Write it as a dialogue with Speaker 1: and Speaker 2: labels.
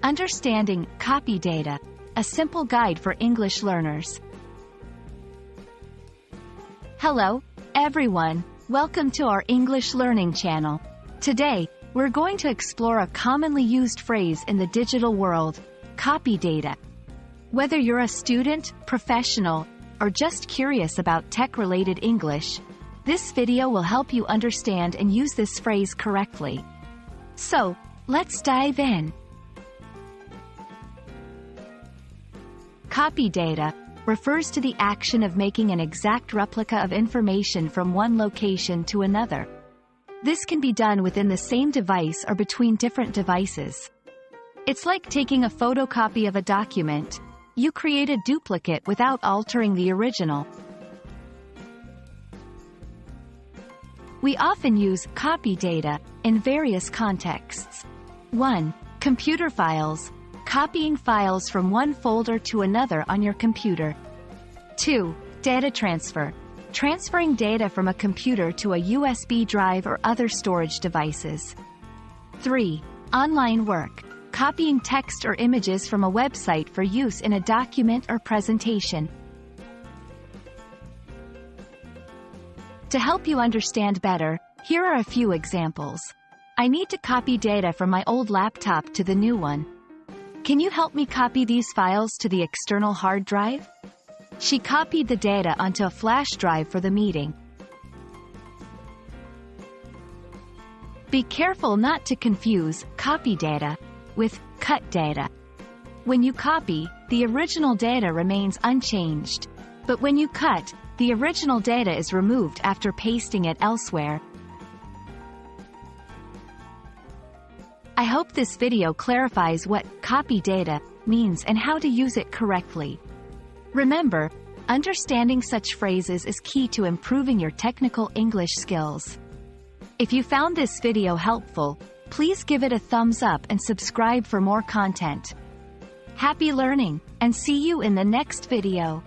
Speaker 1: Understanding copy data, a simple guide for English learners. Hello, everyone. Welcome to our English learning channel. Today, we're going to explore a commonly used phrase in the digital world, copy data. Whether you're a student, professional, or just curious about tech-related English, this video will help you understand and use this phrase correctly. So, let's dive in. Copy data refers to the action of making an exact replica of information from one location to another. This can be done within the same device or between different devices. It's like taking a photocopy of a document. You create a duplicate without altering the original. We often use copy data in various contexts. 1. Computer files. Copying files from one folder to another on your computer. 2. Data transfer. Transferring data from a computer to a USB drive or other storage devices. 3. Online work. Copying text or images from a website for use in a document or presentation. To help you understand better, here are a few examples. I need to copy data from my old laptop to the new one. Can you help me copy these files to the external hard drive? She copied the data onto a flash drive for the meeting. Be careful not to confuse copy data with cut data. When you copy, the original data remains unchanged. But when you cut, the original data is removed after pasting it elsewhere. I hope this video clarifies what copy data means and how to use it correctly. Remember, understanding such phrases is key to improving your technical English skills. If you found this video helpful, please give it a thumbs up and subscribe for more content. Happy learning, and see you in the next video.